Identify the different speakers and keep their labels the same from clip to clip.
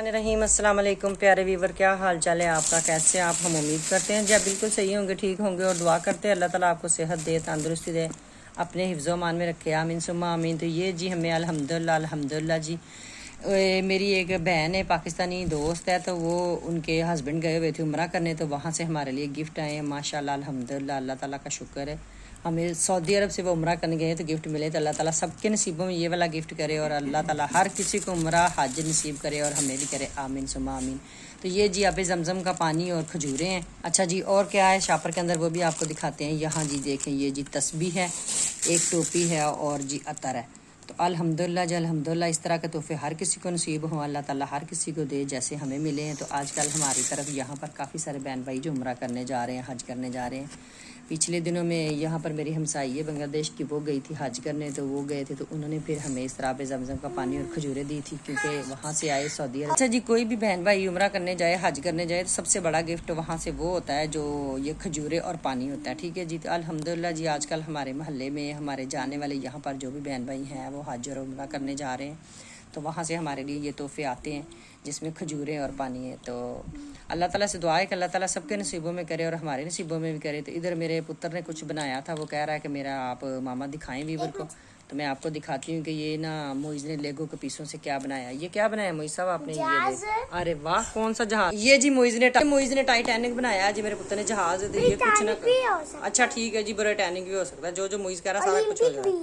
Speaker 1: बिस्मिल्लाहिर्रहमानिर्रहीम। अस्सलाम वालेकुम प्यारे वीवर, क्या हाल चाल है आपका? कैसे आप? हम उम्मीद करते हैं जब बिल्कुल सही होंगे, ठीक होंगे और दुआ करते हैं अल्लाह ताला आपको सेहत दे, तंदुरुस्ती दे, अपने हिफ्ज़ मान में रखे। आमीन सुम्मा आमीन। तो ये जी हमें अल्हम्दुलिल्लाह अल्हम्दुलिल्लाह जी मेरी एक बहन है, पाकिस्तानी दोस्त है, तो वो उनके हस्बैंड गए हुए थे उम्रा करने, तो वहाँ से हमारे लिए गिफ्ट आए हैं माशाल्लाह अल्हम्दुलिल्लाह। अल्लाह ताला का शुक्र है, हमें सऊदी अरब से वो उम्रा करने गए तो गिफ्ट मिले। तो अल्लाह ताला सबके नसीबों में ये वाला गिफ्ट करे और अल्लाह ताला हर किसी को उम्रा हज नसीब करे और हमें भी करे। आमीन सुमा आमीन। तो ये जी आप जमजम का पानी और खजूरें हैं। अच्छा जी, और क्या है शापर के अंदर वो भी आपको दिखाते हैं। यहाँ जी देखें, ये जी तस्बीह है, एक टोपी है और जी अतर है। तो अल्हम्दुलिल्लाह जी अल्हम्दुलिल्लाह, इस तरह के तोहफे हर किसी को नसीब हों, अल्लाह ताला हर किसी को दे जैसे हमें मिले हैं। तो आजकल हमारी तरफ यहाँ पर काफ़ी सारे बहन भाई जो उम्रा करने जा रहे हैं, हज करने जा रहे हैं। पिछले दिनों में यहाँ पर मेरी हमसाई है बांग्लादेश की, वो गई थी हज करने, तो वो गए थे तो उन्होंने फिर हमें इस तरह पे जमजम का पानी और खजूरें दी थी, क्योंकि वहाँ से आए सऊदी अरब। अच्छा जी, कोई भी बहन भाई उम्रा करने जाए, हज करने जाए, तो सबसे बड़ा गिफ्ट वहाँ से वो होता है जो ये खजूरें और पानी होता है। ठीक है जी। तो अल्हम्दुलिल्लाह जी आजकल हमारे महल्ले में हमारे जाने वाले यहाँ पर जो भी बहन भाई हैं वो हज और उम्रा करने जा रहे हैं, तो वहाँ से हमारे लिए ये तोहफे आते हैं जिसमें खजूरें और पानी है। तो अल्लाह ताला से दुआ है कि अल्लाह ताला सबके नसीबों में करे और हमारे नसीबों में भी करे। तो इधर मेरे पुत्र ने कुछ बनाया था, वो कह रहा है कि मेरा आप मामा दिखाएं वीवर को, तो मैं आपको दिखाती हूँ कि ये ना मोइज़ ने लेगो के पीसों से क्या बनाया। ये क्या बनाया मोइज़ साहब आपने? ये अरे वाह, कौन सा जहाज? ये जी मोइज़ ने टाइटैनिक बनाया जी, मेरे पुत्र ने जहाज। ये कुछ ना, अच्छा ठीक है जी, टाइटैनिक भी हो सकता है, जो मोइज़ कह रहा सारा कुछ हो जाए।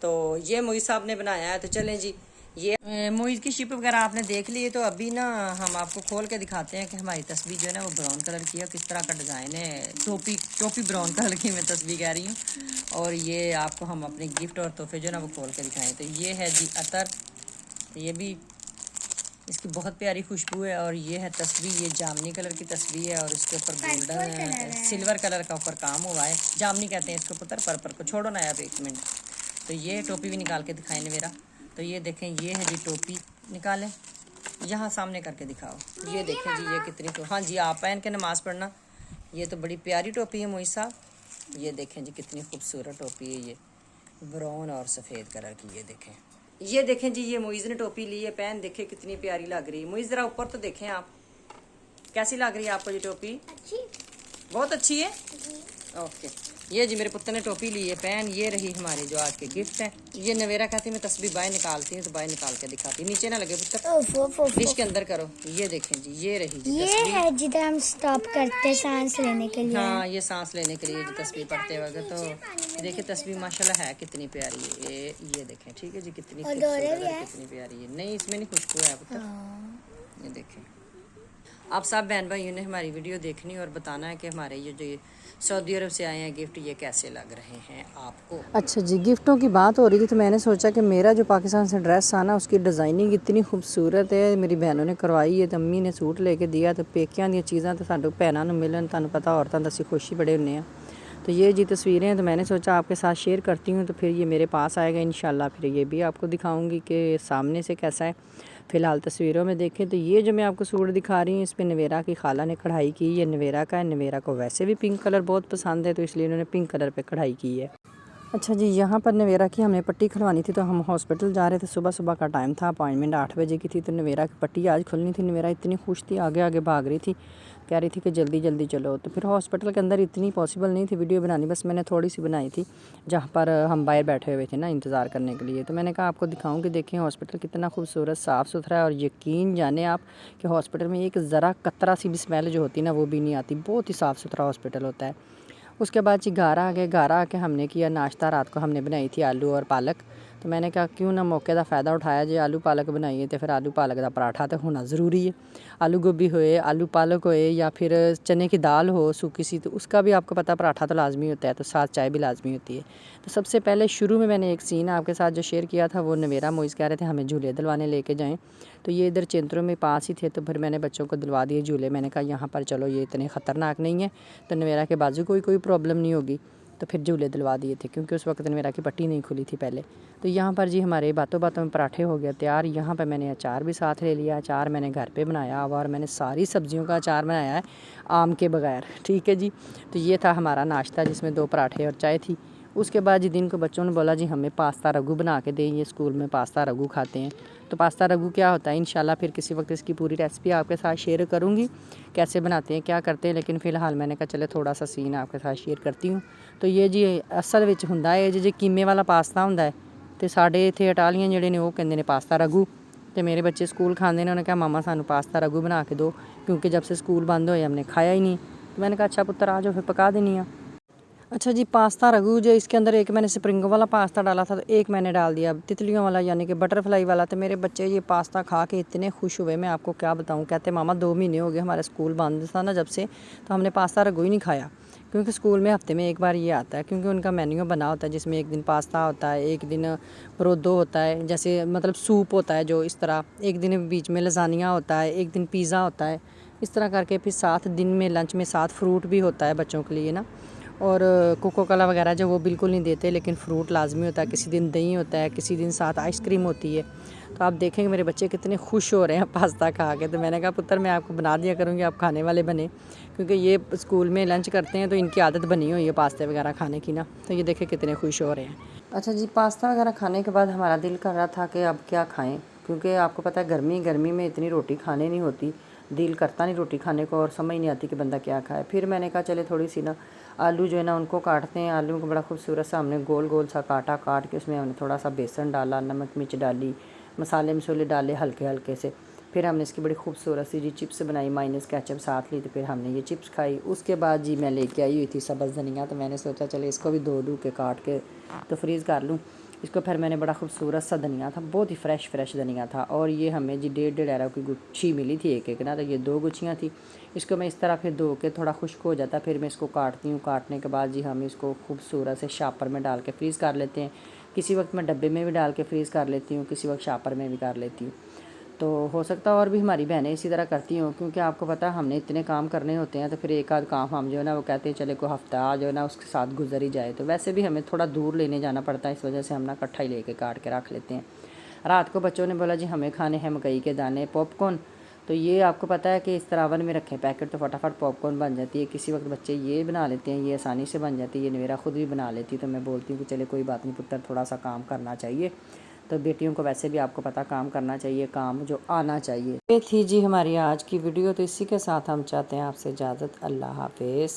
Speaker 1: तो ये मोइज़ साहब ने बनाया है। तो चलें जी, ये मोइज़ की शिप वगैरह आपने देख ली है। तो अभी ना हम आपको खोल के दिखाते हैं कि हमारी तस्वीर जो है ना वो ब्राउन कलर की है, किस तरह का डिज़ाइन है। टोपी ब्राउन कलर की मैं तस्वीर कह रही हूँ। और ये आपको हम अपने गिफ्ट और तोहफे जो है ना वो खोल के दिखाएं। तो ये है जी अतर, ये भी इसकी बहुत प्यारी खुशबू है। और ये है तस्वीर, ये जामनी कलर की तस्वीर है और इसके ऊपर गोल्डन सिल्वर कलर का ऊपर काम हुआ है। जामनी कहते हैं इसके पुत्र, पर्पल को छोड़ो ना आप एक मिनट। तो ये टोपी भी निकाल के दिखाएं मेरा। तो ये देखें, ये है जी टोपी, निकालें यहाँ सामने करके दिखाओ। ये देखें जी, ये कितनी तो, हाँ जी आप पहन के नमाज़ पढ़ना। ये तो बड़ी प्यारी टोपी है मोइज़ साहब। ये देखें जी कितनी खूबसूरत टोपी है, ये ब्राउन और सफ़ेद कलर की। ये देखें जी, ये मोइज़ ने टोपी ली है, पहन देखें कितनी प्यारी लग रही है। मोइज़ ज़रा ऊपर तो देखें आप, कैसी लग रही है आपको ये टोपी? अच्छी, बहुत अच्छी है। ओके, ये जी मेरे पुत्र ने टोपी ली है, पहन। ये रही हमारी जो आज के गिफ्ट हैं। ये नवेरा कहती है मैं तस्वीर बाहर निकालती हूँ, तो बाहर निकाल के दिखाती, नीचे ना लगे पुत्र, डिश के अंदर करो। ये देखें जी, ये रही जी
Speaker 2: ये है जिधर हम स्टॉप करते हैं सांस लेने के लिए।
Speaker 1: हाँ, ये सांस लेने के लिए जो तस्वीर पढ़ते वक्त। तो देखिए तस्वीर माशाल्लाह है कितनी प्यारी है। ये देखें, ठीक है जी, कितनी खूबसूरत है, कितनी प्यारी है। नहीं, इसमें नहीं खुशबू है पुत्र। ये देखें, आप सब बहन भाइयों ने हमारी वीडियो देखनी और बताना है कि हमारे ये जो सऊदी अरब से आए हैं गिफ्ट, ये कैसे लग रहे हैं आपको। अच्छा जी, गिफ्टों की बात हो रही थी तो मैंने सोचा कि मेरा जो पाकिस्तान से ड्रेस आना उसकी डिज़ाइनिंग इतनी खूबसूरत है, मेरी बहनों ने करवाई है। तो अम्मी ने सूट लेके दिया, तो पेकियां दी चीज़ां तो सानू भैनों नूं मिलन, तुहानूं पता औरतां दा असीं खुश ही बड़े हुंदे आ। तो ये जी तस्वीरें हैं, तो मैंने सोचा आपके साथ शेयर करती हूँ। तो फिर ये मेरे पास आएगा इंशाल्लाह, फिर ये भी आपको दिखाऊंगी कि सामने से कैसा है। फ़िलहाल तस्वीरों में देखें तो ये जो मैं आपको सूट दिखा रही हूँ, इस पर नवेरा की खाला ने कढ़ाई की। ये नवेरा का है, नवेरा को वैसे भी पिंक कलर बहुत पसंद है, तो इसलिए उन्होंने पिंक कलर पे कढ़ाई की है। अच्छा जी, यहाँ पर नवेरा की हमने पट्टी खुलवानी थी, तो हम हॉस्पिटल जा रहे थे, सुबह सुबह का टाइम था, अपॉइंटमेंट 8 बजे की थी। तो नवेरा की पट्टी आज खुलनी थी। नवेरा इतनी खुश थी, आगे आगे भाग रही थी, कह रही थी कि जल्दी जल्दी चलो। तो फिर हॉस्पिटल के अंदर इतनी पॉसिबल नहीं थी वीडियो बनानी, बस मैंने थोड़ी सी बनाई थी जहाँ पर हम बाहर बैठे हुए थे ना इंतज़ार करने के लिए। तो मैंने कहा आपको दिखाऊँ कि देखें हॉस्पिटल कितना खूबसूरत साफ़ सुथरा है। और यकीन जाने आप कि हॉस्पिटल में एक ज़रा कतरा सी भी स्मेल जो होती है ना वो भी नहीं आती, बहुत ही साफ़ सुथरा हॉस्पिटल होता है। उसके बाद जी घर आ गए। घर आके हमने किया नाश्ता, रात को हमने बनाई थी आलू और पालक। तो मैंने कहा क्यों ना मौके का फ़ायदा उठाया जे आलू पालक बनाइए, तो फिर आलू पालक का पराठा तो होना ज़रूरी है। आलू गोभी होए, आलू पालक होए, या फिर चने की दाल हो सूखी सी, तो उसका भी आपको पता पराठा तो लाजमी होता है, तो साथ चाय भी लाजमी होती है। तो सबसे पहले शुरू में मैंने एक सीन आपके साथ जो शेयर किया था, वो नवेरा मोइज़ कह रहे थे हमें झूले दिलवाने लेके जाएँ। तो ये इधर चेंत्रों में पास ही थे, तो फिर मैंने बच्चों को दिलवा दिए झूले। मैंने कहा यहाँ पर चलो, ये इतने ख़तरनाक नहीं है, तो नवेरा के बाजू कोई प्रॉब्लम नहीं होगी। तो फिर झूले दिलवा दिए थे, क्योंकि उस वक्त नवेरा की पट्टी नहीं खुली थी पहले। तो यहाँ पर जी हमारे बातों बातों में पराठे हो गया तैयार। यहाँ पर मैंने अचार भी साथ ले लिया। अचार मैंने घर पे बनाया और मैंने सारी सब्जियों का अचार बनाया है आम के बगैर, ठीक है जी। तो ये था हमारा नाश्ता, जिसमें 2 पराठे और चाय थी। उसके बाद जी दिन को बच्चों ने बोला जी हमें पास्ता रगू बना के दें, ये स्कूल में पास्ता रगू खाते हैं। तो पास्ता रगू क्या होता है इंशाल्लाह फिर किसी वक्त इसकी पूरी रेसिपी आपके साथ शेयर करूँगी, कैसे बनाते हैं क्या करते हैं। लेकिन फ़िलहाल मैंने कहा चले थोड़ा सा सीन आपके साथ शेयर करती हूँ। तो ये जी असल विच हुंदा है जी कीमे वाला पास्ता हुंदा है। तो साढ़े इत्थे इटालियन जिहड़े ने वो कहंदे ने पास्ता रगू। तो मेरे बच्चे स्कूल खाते हैं, उन्होंने कहा मामा सानू पास्ता रगू बना के दो, क्योंकि जब से स्कूल बंद होए हमने खाया ही नहीं। तो मैंने कहा अच्छा पुत्र आ जाओ फिर पका देनी है। अच्छा जी पास्ता रगू जो इसके अंदर एक मैंने स्प्रिंग वाला पास्ता डाला था, तो एक मैंने डाल दिया तितलियों वाला यानी कि बटरफ्लाई वाला। तो मेरे बच्चे ये पास्ता खा के इतने खुश हुए, मैं आपको क्या बताऊं। कहते मामा 2 महीने हो गए हमारे स्कूल बंद था ना जब से, तो हमने पास्ता रगू ही नहीं खाया, क्योंकि स्कूल में हफ्ते में एक बार ये आता है। क्योंकि उनका मेन्यू बना होता है जिसमें एक दिन पास्ता होता है, एक दिन प्रोदो होता है, जैसे मतलब सूप होता है जो इस तरह, एक दिन बीच में लजानिया होता है, एक दिन पिज़्ज़ा होता है, इस तरह करके। फिर साथ दिन में लंच में साथ फ्रूट भी होता है बच्चों के लिए ना। और कोको कोला वगैरह जो वो बिल्कुल नहीं देते, लेकिन फ्रूट लाजमी होता है। किसी दिन दही होता है, किसी दिन साथ आइसक्रीम होती है। तो आप देखेंगे मेरे बच्चे कितने खुश हो रहे हैं पास्ता खा के। तो मैंने कहा पुत्र मैं आपको बना दिया करूँगी, आप खाने वाले बने, क्योंकि ये स्कूल में लंच करते हैं तो इनकी आदत बनी हुई है पास्ते वगैरह खाने की ना। तो ये देखें कितने खुश हो रहे हैं। अच्छा जी पास्ता वगैरह खाने के बाद हमारा दिल कर रहा था कि अब क्या खाएँ, क्योंकि आपको पता है गर्मी में इतनी रोटी खाने नहीं होती, दिल करता नहीं रोटी खाने को और समझ नहीं आती कि बंदा क्या खाए। फिर मैंने कहा चले थोड़ी सी ना आलू जो है ना उनको काटते हैं। आलू को बड़ा खूबसूरत सा हमने गोल गोल सा काट के उसमें हमने थोड़ा सा बेसन डाला, नमक मिर्च डाली, मसाले मसूले डाले हल्के हल्के से। फिर हमने इसकी बड़ी खूबसूरत सी जी चिप्स बनाई, माइनस केचप साथ ली। तो फिर हमने ये चिप्स खाई। उसके बाद जी मैं लेके आई हुई थी सब्ज़ धनिया, तो मैंने सोचा चले इसको भी दो के काट के तो फ्रीज़ कर लूँ इसको। फिर मैंने बड़ा खूबसूरत सा धनिया था, बहुत ही फ्रेश धनिया था, और ये हमें जी 1.5 एरो की गुच्छी मिली थी एक ना। तो ये 2 गुच्छियाँ थी। इसको मैं इस तरह फिर धो के थोड़ा खुश्क हो जाता, फिर मैं इसको काटती हूँ। काटने के बाद जी हम इसको खूबसूरत से शापर में डाल के फ्रीज़ कर लेते हैं। किसी वक्त मैं डब्बे में भी डाल के फ्रीज़ कर लेती हूँ, किसी वक्त शापर में भी कर लेती हूँ। तो हो सकता है और भी हमारी बहनें इसी तरह करती हों, क्योंकि आपको पता है हमने इतने काम करने होते हैं। तो फिर एक आध काम हम जो है ना वो कहते हैं चले कोई हफ्ता जो है ना उसके साथ गुजर ही जाए। तो वैसे भी हमें थोड़ा दूर लेने जाना पड़ता है, इस वजह से हम ना इकट्ठा ही लेके काट के रख लेते हैं। रात को बच्चों ने बोला जी हमें खाने हैं मकई के दाने पॉपकॉर्न। तो ये आपको पता है कि इस तरह ओवन में रखें पैकेट तो फटाफट पॉपकॉर्न बन जाती है। किसी वक्त बच्चे ये बना लेते हैं, ये आसानी से बन जाती है। ये मेरा खुद भी बना लेती, तो मैं बोलती हूँ कि चले कोई बात नहीं पुत्र, थोड़ा सा काम करना चाहिए। तो बेटियों को वैसे भी आपको पता काम करना चाहिए, काम जो आना चाहिए। ये थी जी हमारी आज की वीडियो। तो इसी के साथ हम चाहते हैं आपसे इजाज़त। अल्लाह हाफिज़।